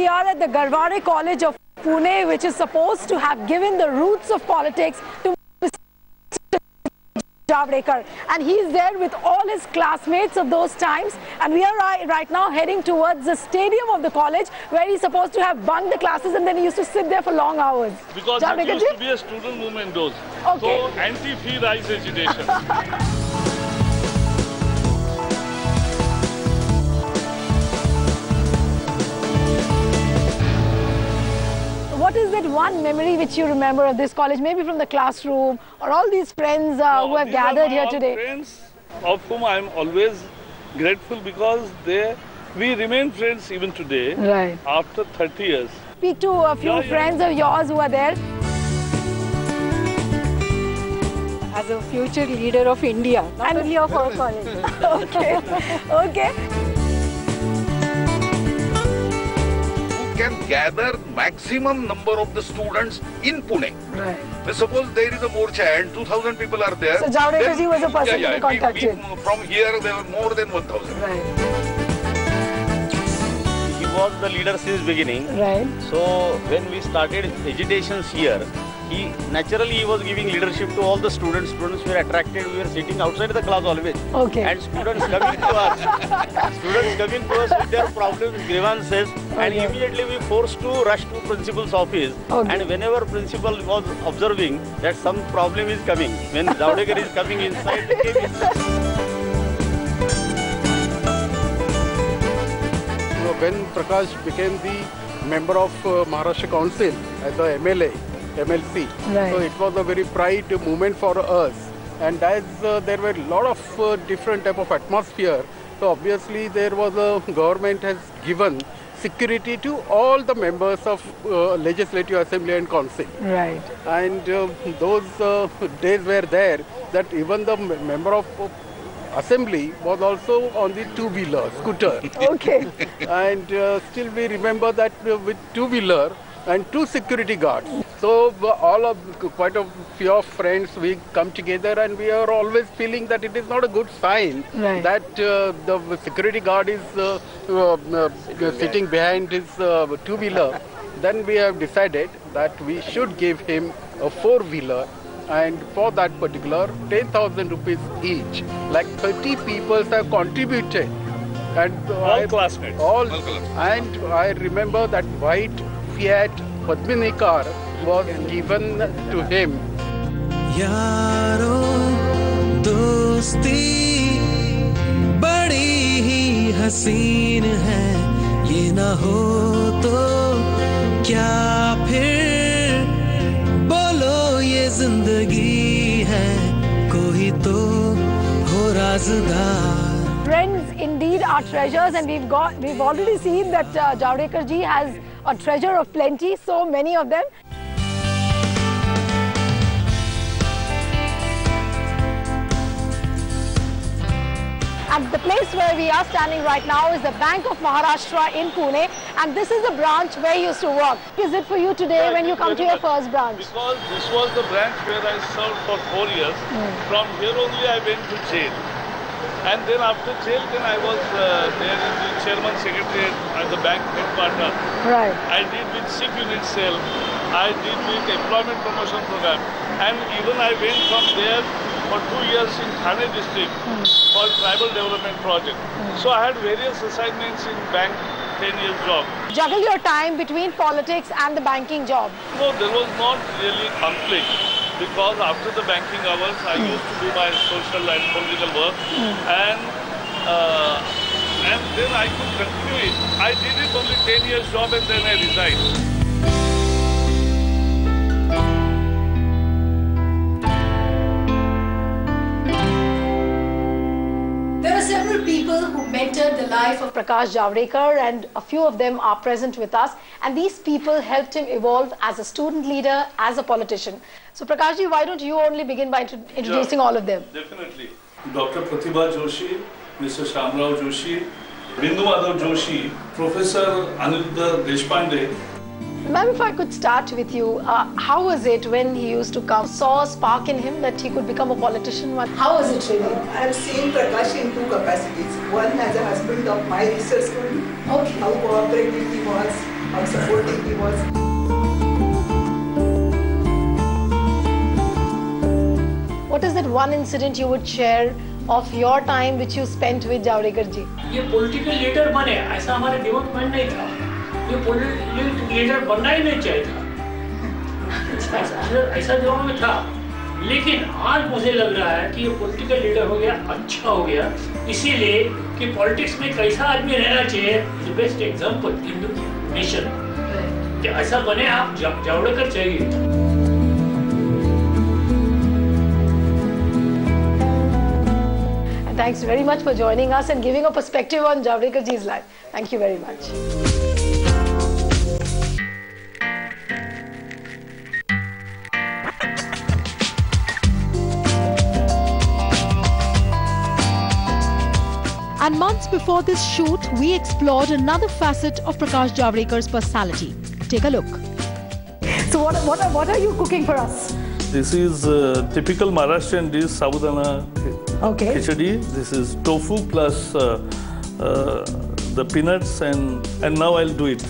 we are at the Garware College of Pune, which is supposed to have given the roots of politics to Javadekar, and he's there with all his classmates of those times, and we are right now heading towards the stadium of the college where he's supposed to have bunked the classes and then he used to sit there for long hours. Because it used to be a student movement those. Okay. So anti-fee rise agitation. What is that one memory which you remember of this college, maybe from the classroom or all these friends who have gathered here today? Friends of whom I am always grateful because we remain friends even today, right, after 30 years. Speak to a few friends of yours who are there. As a future leader of India, not only of our college. Okay, okay. Can gather maximum number of the students in Pune. Right. Suppose there is a morcha and 2,000 people are there. So Javadekar ji was a person to be contacted. From here there were more than 1,000. Right. He was the leader since beginning. Right. So when we started agitations here, he was giving leadership to all the students. Students were attracted. We were sitting outside the class always. Okay. And students coming to us. Students coming to us with their problems, grievances, and immediately we forced to rush to principal's office. Okay. And whenever principal was observing that some problem is coming, when Javadekar is coming inside, he came inside. When Prakash became the member of Maharashtra Council as the MLC, right, so it was a very pride moment for us. And as there were a lot of different type of atmosphere, so obviously there was a government has given security to all the members of Legislative Assembly and Council. Right. And those days were there that even the member of Assembly was also on the two-wheeler, scooter. Okay. And still we remember that with two-wheeler and two security guards. So quite a few of friends, we come together and we are always feeling that it is not a good sign, right, that the security guard is sitting behind his two-wheeler. Then we have decided that we should give him a four-wheeler, and for that particular 10,000 rupees each. Like 30 people have contributed. And all classmates. And I remember that white Fiat Padmini car was given to him. यारो दोस्ती बड़ी ही हसीन है, ये ना हो तो क्या फिर बोलो ये जिंदगी है, कोई तो हो राज़दार. Friends indeed are treasures, and we've already seen that Javadekar ji has a treasure of plenty, so many of them. And the place where we are standing right now is the Bank of Maharashtra in Pune, and this is the branch where you used to work. Is it for you today when you come to your first branch? Because this was the branch where I served for 4 years. From here only I went to jail. And then after jail, then I was there in the chairman secretariat at the bank headquarters. Right. I did with SIP unit cell. I did with employment promotion program. And even I went from there for 2 years in Thane district for tribal development project. So I had various assignments in bank, 10 years job. Juggle your time between politics and the banking job. No, there was not really conflict. Because after the banking hours, I used to do my social and political work, and then I could continue it. I did it only 10 years job and then I resigned. There are several people who mentored the life of Prakash Javadekar, and a few of them are present with us. And these people helped him evolve as a student leader, as a politician. So Prakash ji, why don't you only begin by introducing all of them? Definitely. Dr. Pratibha Joshi, Mr. Shamrao Joshi, Bindu Madhav Joshi, Professor Aniruddha Deshpande. Ma'am, if I could start with you, how was it when he used to come, saw a spark in him that he could become a politician? How was it really? I have seen Prakash in two capacities. One as a husband of my research student, how cooperative he was, how supportive he was. What is that one incident you would share of your time which you spent with Javadekar ji? ये political leader बने ऐसा हमारे दिमाग में नहीं था. ये political leader बनना ही नहीं चाहिए था. ऐसा दिमाग में था. लेकिन आज मुझे लग रहा है कि ये पॉलिटिकल लीडर हो गया, अच्छा हो गया, इसीलिए कि पॉलिटिक्स में कैसा आदमी रहना चाहिए. The best example in the nation कि ऐसा बने आप. जावड़ेकर चाहिए. Thanks very much for joining us and giving a perspective on Javadekar ji's life. Thank you very much. And months before this shoot, we explored another facet of Prakash Javadekkar's personality. Take a look. So what are you cooking for us? This is typical Maharashtrian dish, sabudana khichdi. This is tofu plus the peanuts, and now I'll do it.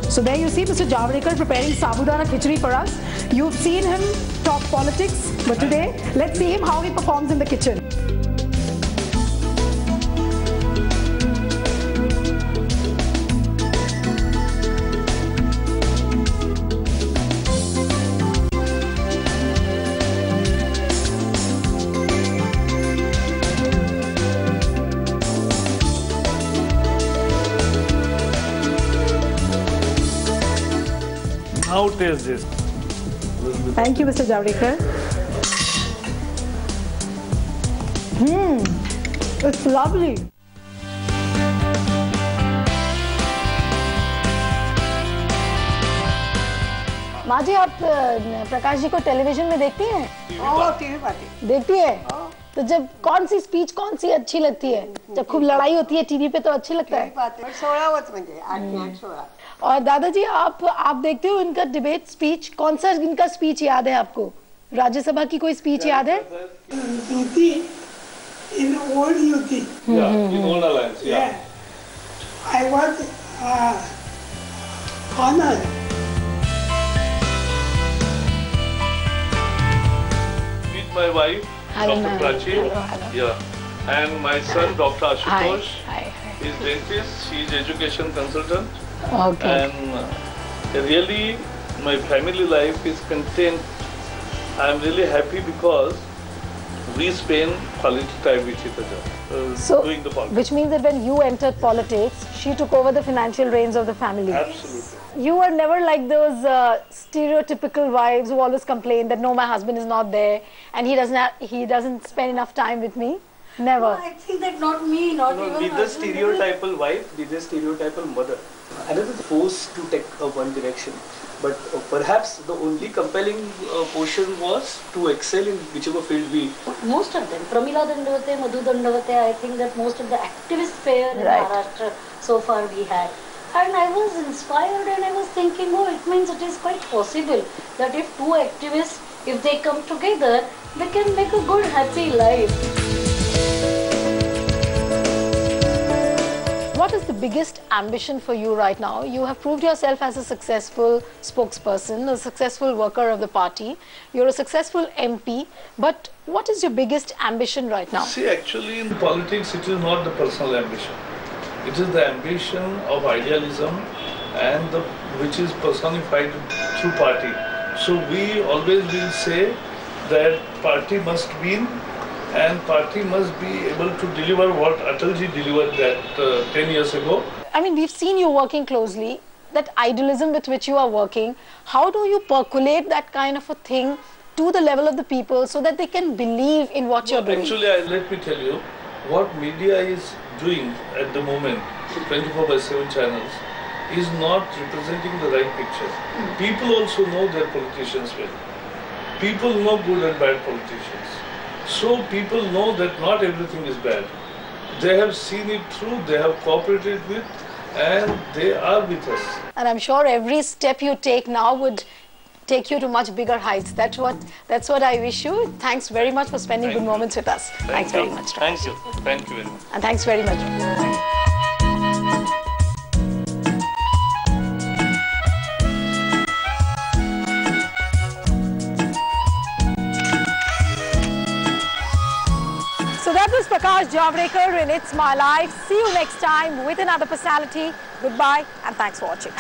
So there you see Mr. Javadekar preparing sabudana khichdi for us. You've seen him talk politics, but today let's see him how he performs in the kitchen. Now taste this. Thank you, Mr. Javadekar. It's lovely. माँ जी, आप प्रकाश जी को television में देखती हैं? TV पाती. देखती है? तो जब कौन सी स्पीच कौन सी अच्छी लगती है? जब खूब लड़ाई होती है टीवी पे तो अच्छी लगता है. 16 म्हणजे 8-16. और दादाजी आप देखते हो इनका डिबेट स्पीच. कौन सा इनका स्पीच याद है आपको? राज्यसभा की कोई स्पीच याद है? युति in old युति. Yeah, in old alliance. Yeah. I was honored. Meet my wife, Dr. Prachi. Yeah. And my son, Dr. Ashutosh. Hi. He's dentist. He's education consultant. Okay. And really, my family life is content. I'm really happy because we spend quality time with each other. Doing the politics. Which means that when you entered politics, she took over the financial reins of the family. Absolutely. You were never like those stereotypical wives who always complain that no, my husband is not there and he doesn't spend enough time with me. Never. No, I think that not me, not even Be the stereotypal wife, be the stereotypal mother. Another force to take one direction. But perhaps the only compelling portion was to excel in whichever field we. Most of them, Pramila Dandavate, Madhu Dandavate, I think that most of the activist fair in Maharashtra so far we had. And I was inspired and I was thinking, oh, it means it is quite possible that if two activists, if they come together, they can make a good, happy life. What is the biggest ambition for you right now? You have proved yourself as a successful spokesperson, a successful worker of the party. You're a successful MP, but what is your biggest ambition right now? See, actually in politics it is not the personal ambition. It is the ambition of idealism and which is personified through party. So we always will say that party must win and party must be able to deliver what Atalji delivered that 10 years ago. I mean, we've seen you working closely, that idealism with which you are working. How do you percolate that kind of a thing to the level of the people so that they can believe in what you're doing? Actually, let me tell you, what media is doing at the moment, 24/7 channels, is not representing the right picture. People also know their politicians well. People know good and bad politicians. So people know that not everything is bad. They have seen it through, they have cooperated with, and they are with us. And I'm sure every step you take now would take you to much bigger heights. That's what I wish you. Thanks very much for spending good moments with us. Thanks very much. Thank you. Thank you very much. And thanks very much. So that was Prakash Javadekar in It's My Life. See you next time with another personality. Goodbye and thanks for watching.